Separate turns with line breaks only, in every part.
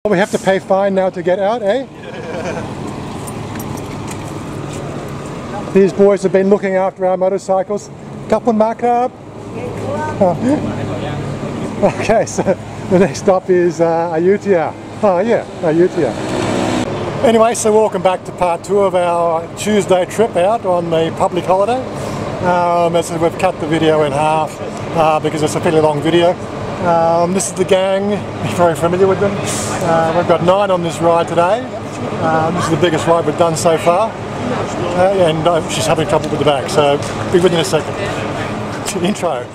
We have to pay fine now to get out, eh? These boys have been looking after our motorcycles. Kapun Makap. Okay, so the next stop is Ayutthaya. Oh yeah, Ayutthaya. Anyway, so welcome back to part 2 of our Tuesday trip out on the public holiday. As we've cut the video in half because it's a fairly long video. This is the gang, you're very familiar with them. We've got 9 on this ride today. This is the biggest ride we've done so far. And she's having trouble with the back, so be with you in a second. Intro.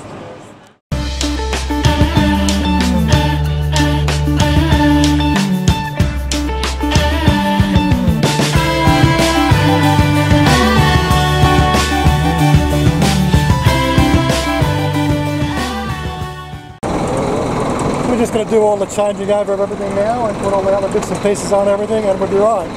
We're just going to do all the changing over of everything now and put all the other bits and pieces on everything and we'll be right.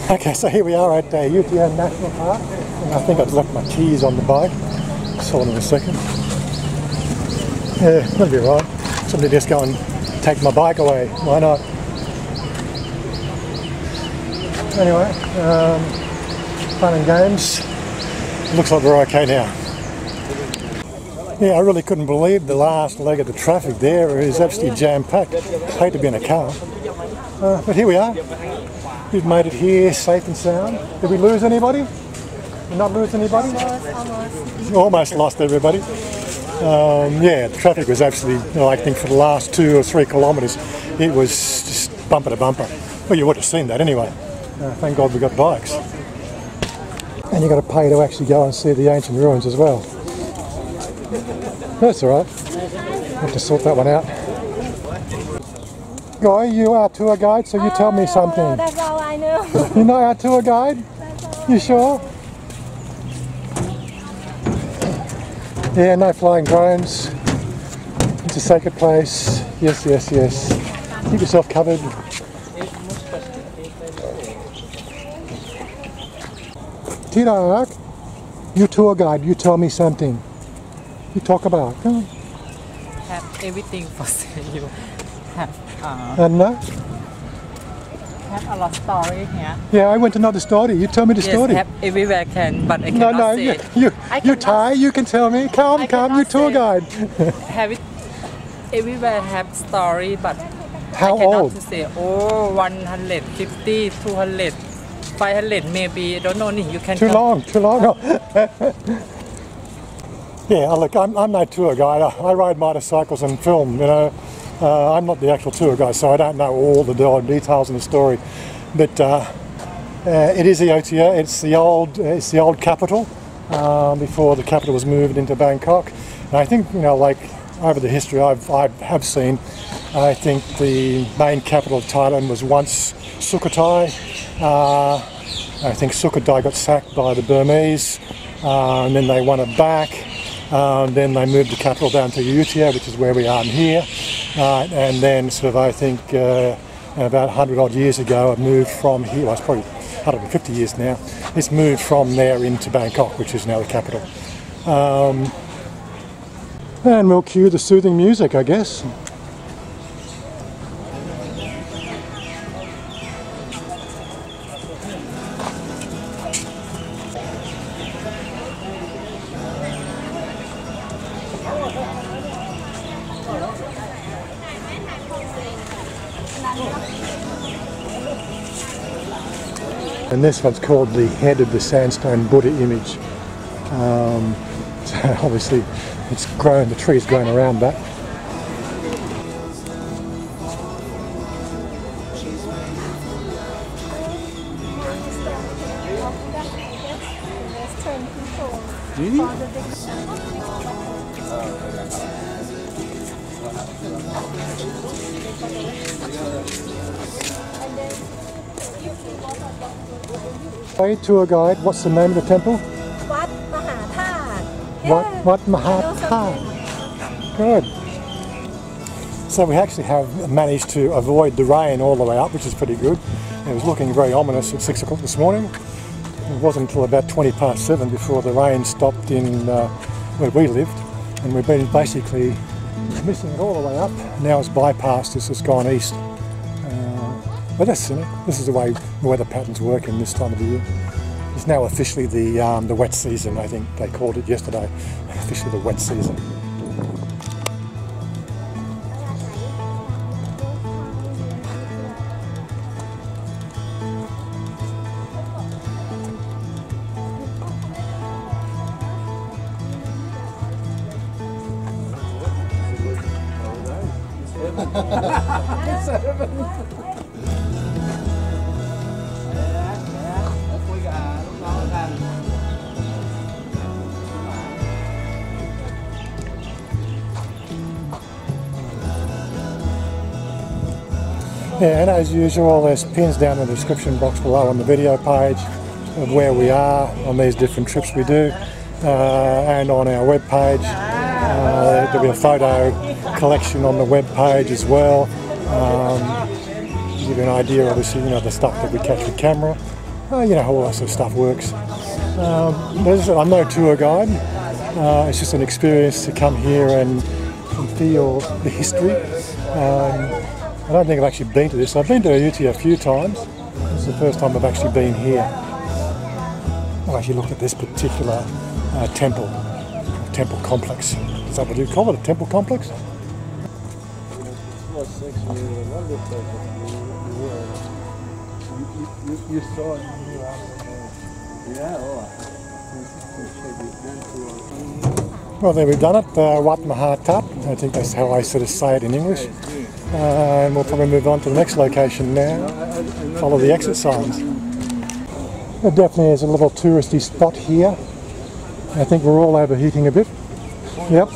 Okay, so here we are at Ayutthaya National Park, and I think I've left my keys on the bike. Saw them in a second. Yeah, that'll be right. Somebody just go and take my bike away. Why not? Anyway, fun and games. Looks like we're okay now. Yeah, I really couldn't believe the last leg of the traffic there is absolutely jam-packed. Hate to be in a car. But here we are. We've made it here safe and sound. Did we lose anybody? Did not lose anybody? Almost lost everybody. Yeah, the traffic was absolutely, I think for the last 2 or 3 kilometres, it was just bumper to bumper. Well, you would have seen that anyway. Thank God we got bikes. And you've got to pay to actually go and see the ancient ruins as well. That's alright. Have to sort that one out. Guy, you are a tour guide, so you tell me something.
That's all I know.
You know our tour guide? You sure? Yeah, no flying drones. it's a sacred place. Yes, yes, yes. Keep yourself covered. Tirak, you tour guide, you tell me something. You talk about. Huh?
Have everything for sale. You have
And
have a lot of story here.
yeah, I want to know the story. You tell me the story.
Yes, have everywhere can, but I
No,
cannot
no,
say.
you're Thai, you can tell me. Come, you tour guide.
Have it everywhere have story, but
How
I cannot
old?
to say. Oh, 150, 200, 500 maybe. I don't know. You can.
Too long. No. Yeah, look, I'm no tour guide. I ride motorcycles and film, you know. I'm not the actual tour guide, so I don't know all the details in the story. But it is Ayutthaya. It's the old capital before the capital was moved into Bangkok. And I think, you know, like over the history I have seen, I think the main capital of Thailand was once Sukhothai. I think Sukhothai got sacked by the Burmese, and then they won it back. Then they moved the capital down to Ayutthaya, which is where we are here. And then sort of, I think, about 100 odd years ago, it moved from here, well, it's probably 150 years now, it's moved from there into Bangkok, which is now the capital. And we'll cue the soothing music, I guess. And this one's called the head of the sandstone Buddha image. So obviously it's grown, the tree's grown around that. Hey, tour guide, what's the name of the temple?
Wat Maha That.
Wat Maha That. Good. So we actually have managed to avoid the rain all the way up, which is pretty good. It was looking very ominous at 6 o'clock this morning. It wasn't until about 7:20 before the rain stopped in where we lived, and we've been basically missing it all the way up. Now it's bypassed us, it's gone east. But that's, you know, this is the way the weather patterns work in this time of the year. It's now officially the wet season. I think they called it yesterday, officially the wet season. Yeah, and as usual, there's pins down in the description box below on the video page of where we are on these different trips we do, and on our web page. There'll be a photo collection on the web page as well. Give you an idea, obviously, you know, the stuff that we catch with camera. You know how all that sort of stuff works. But as I said, I'm no tour guide. It's just an experience to come here and feel the history. I don't think I've actually been to this. I've been to Ayutthaya a few times. This is the first time I've actually been here. I've actually looked at this particular temple complex. Is that what you call it, a temple complex?
You saw it. Yeah.
Well, there we've done it. Wat Maha That. I think that's how I sort of say it in English. And we'll probably move on to the next location now. Follow the exit signs. There definitely is a little touristy spot here. I think we're all overheating a bit. Yep.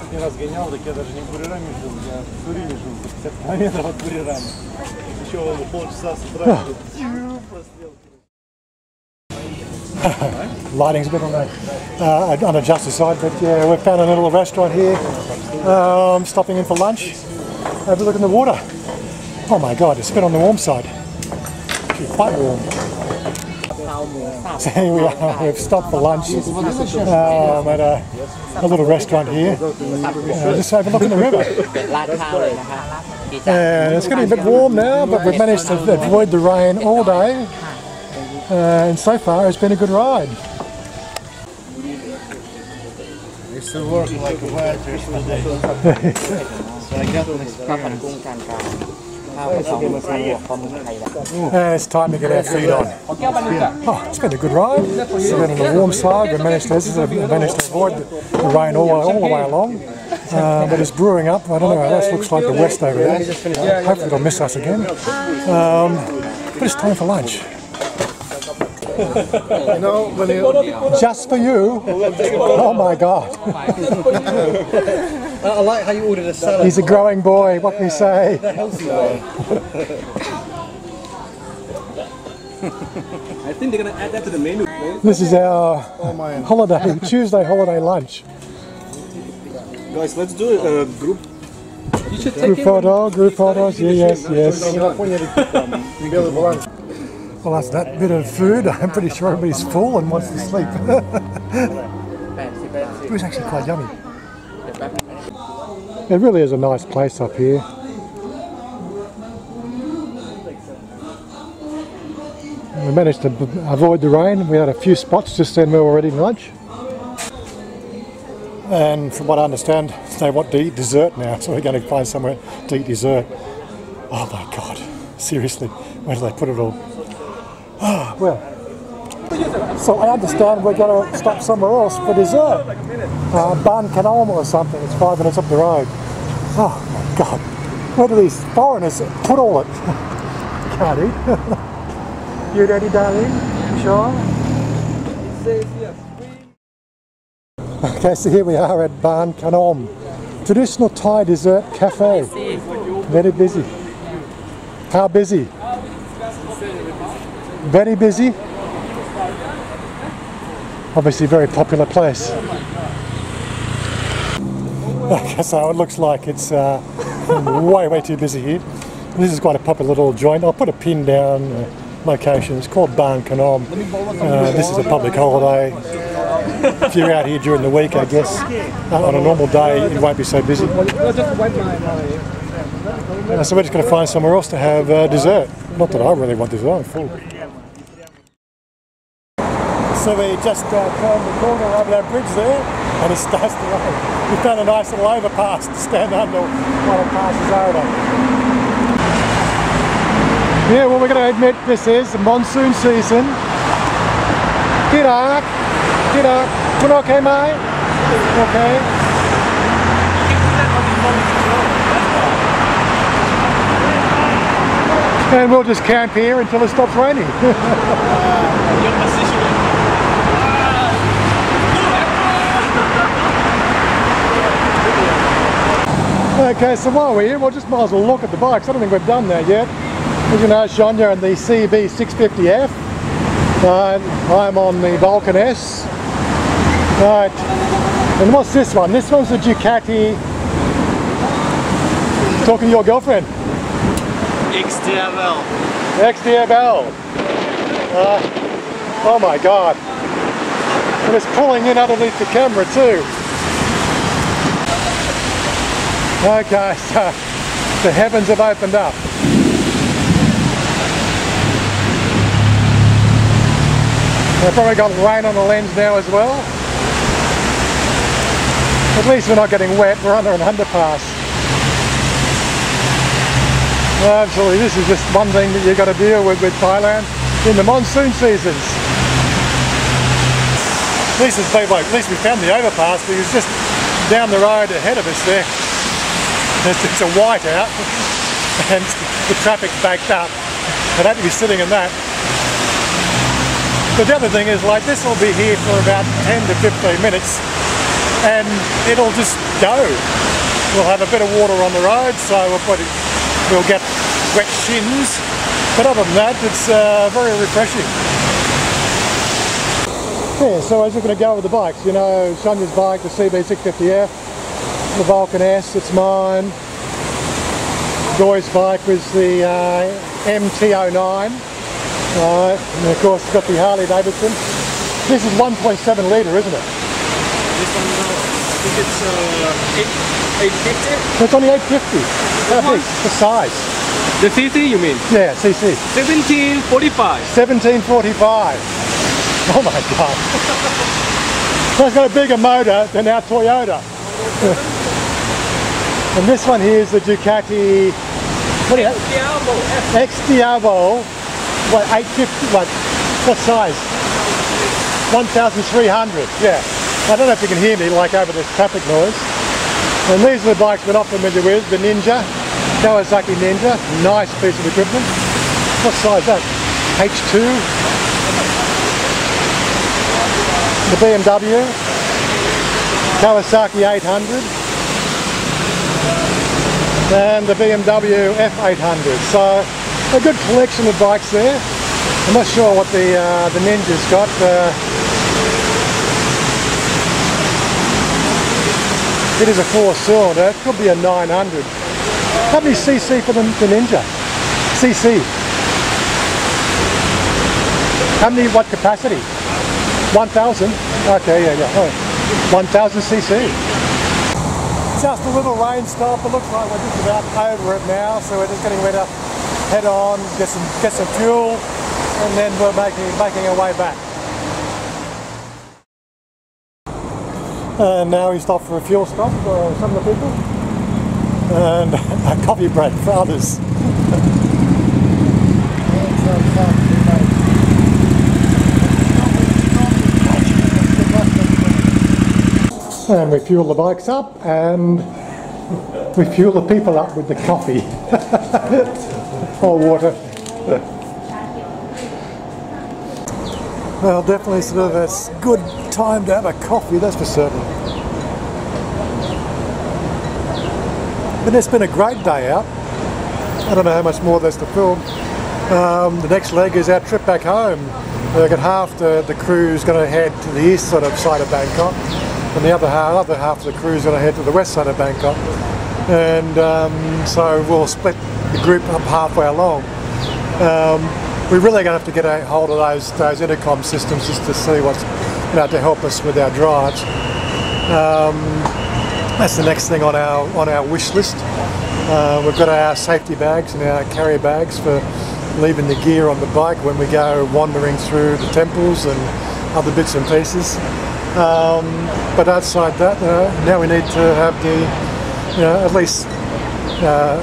lighting's a bit on the unadjusted side, but yeah, we've found a little restaurant here. I'm stopping in for lunch. Have a look in the water. Oh my god, it's a bit on the warm side. Actually quite warm. So here we are, we've stopped for lunch at a little restaurant here. Just have a look in the river. And it's getting a bit warm now, but we've managed to avoid the rain all day. And so far it's been a good ride.
I used to work like a wet yesterday. So I got an experience.
It's time to get our feet on. Oh, it's been a good ride. It's been on the warm side. We managed to avoid the rain all the way along. But it's brewing up. I don't know, that looks like the west over there. Hopefully it'll miss us again. But it's time for lunch.
You know, when you...
Just for you. Oh my god.
I like how you ordered a salad.
He's a growing boy, what can we say?
The healthy way. I think they're going to add that to the menu.
This is our Tuesday holiday lunch.
Guys, let's do a group. You should take
group photos, yes. Well, that's that bit of food. I'm pretty sure everybody's full and wants to sleep. It was actually quite yummy. It really is a nice place up here. We managed to avoid the rain. We had a few spots just then we were eating lunch. And from what I understand, they want to eat dessert now, so we're going to find somewhere to eat dessert. Oh my god, seriously, where do they put it all? Oh, well, so I understand we're going to stop somewhere else for dessert. Ban Kanom or something, it's 5 minutes up the road. Oh my god, where do these foreigners put all it? Can't eat. You ready, darling? You sure?
It says yes.
Okay, so here we are at Ban Kanom, traditional Thai dessert cafe. Very busy. How busy? Very busy. Obviously, very popular place. Okay, so it looks like it's way too busy here. This is quite a popular little joint. I'll put a pin down location. It's called Ban Kanom. This is a public holiday. If you're out here during the week, I guess, on a normal day, it won't be so busy. So we're just going to find somewhere else to have dessert. Not that I really want dessert, I'm full. So we just turned the corner over that bridge there, and it starts to rain. We found a nice little overpass to stand under while it passes over. Yeah, well, we're going to admit this is the monsoon season. Kirak. Kun okay, mate? Okay. And we'll just camp here until it stops raining. Okay, so while we're here, we'll just might as well look at the bikes. I don't think we've done that yet. As you know, Chanya and the CB 650F. I'm on the Vulcan S. Right, and what's this one? This one's the Ducati. Talking to your girlfriend.
XDFL.
XDFL. Oh my god. And it's pulling in underneath the camera too. Okay, so the heavens have opened up. We've probably got rain on the lens now as well. At least we're not getting wet, we're under an underpass. Absolutely, this is just one thing that you've got to deal with Thailand in the monsoon seasons. At least we found the overpass, because just down the road ahead of us there, it's a whiteout and the traffic's backed up. I'd have to be sitting in that. But the other thing is, like, this will be here for about 10 to 15 minutes and it'll just go. We'll have a bit of water on the road, so we'll get wet shins, but other than that, it's very refreshing. Yeah, so as we're going to go with the bikes, you know, Chanya's bike, the CB650F, the Vulcan S, it's mine. Joy's bike was the MT09. And of course, it's got the Harley Davidson. This is 1.7 litre, isn't it?
This one, no. I think it's 850.
It's only 850. How big? The size.
The CC you mean?
Yeah, CC.
1745.
1745. Oh my God. So it's got a bigger motor than our Toyota. And this one here is the Ducati. What do you have? X Diabo. What, 850? What size? 1,300. Yeah. I don't know if you can hear me like over this traffic noise. And these are the bikes we're not familiar with. The Ninja, Kawasaki Ninja, nice piece of equipment. What size is that? H2. The BMW, Kawasaki 800, and the BMW F800. So a good collection of bikes there. I'm not sure what the Ninja's got. It is a 4-cylinder. It could be a 900. How many cc for the Ninja? CC. How many, what capacity? 1,000? Okay, yeah. Oh, 1,000 cc. Just a little rain stop. It looks like we're just about over it now, so we're just getting ready to head on, get some fuel, and then we're making our way back. And now we stop for a fuel stop for some of the people, and a coffee break for others. And we fuel the bikes up, and we fuel the people up with the coffee or water. Well, definitely sort of a good time to have a coffee, that's for certain. But it's been a great day out. I don't know how much more there's to film. The next leg is our trip back home. We've got half the crew's going to head to the east sort of side of Bangkok, and the other half of the crew's going to head to the west side of Bangkok. And so we'll split the group up halfway along. We're really going to have to get a hold of those intercom systems just to see what's, to help us with our drives. That's the next thing on our wish list. We've got our safety bags and our carry bags for leaving the gear on the bike when we go wandering through the temples and other bits and pieces. But outside that, now we need to have at least a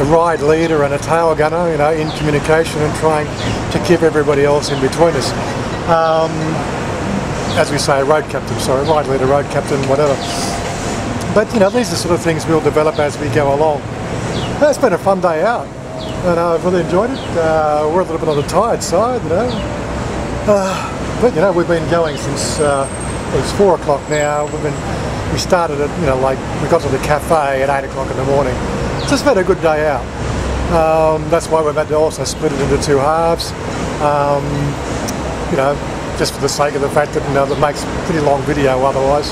ride leader and a tail gunner, in communication and trying to keep everybody else in between us. As we say, ride leader, road captain, whatever. But these are the sort of things we'll develop as we go along. It's been a fun day out, and I've really enjoyed it. We're a little bit on the tired side, but we've been going since it's 4 o'clock now. We started at we got to the cafe at 8 o'clock in the morning. So it's been a good day out. That's why we've had to also split it into 2 halves. Just for the sake of the fact that that makes a pretty long video otherwise.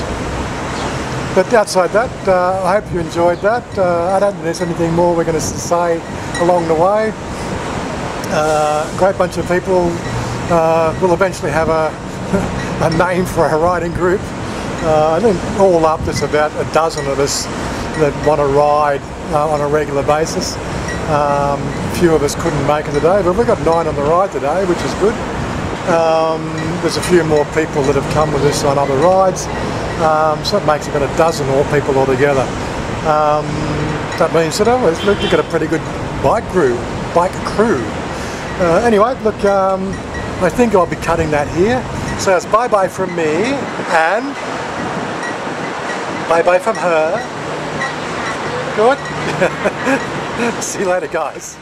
But outside that, I hope you enjoyed that. I don't think there's anything more we're going to say along the way. Great bunch of people. We'll eventually have a name for our riding group. I think all up there's about a dozen of us that want to ride on a regular basis. A few of us couldn't make it today, but we've got 9 on the ride today, which is good. There's a few more people that have come with us on other rides, so that makes about a dozen more people altogether. That means that we've got a pretty good bike crew. Anyway, look, I think I'll be cutting that here. So it's bye-bye from me, and bye-bye from her. Good? See you later, guys.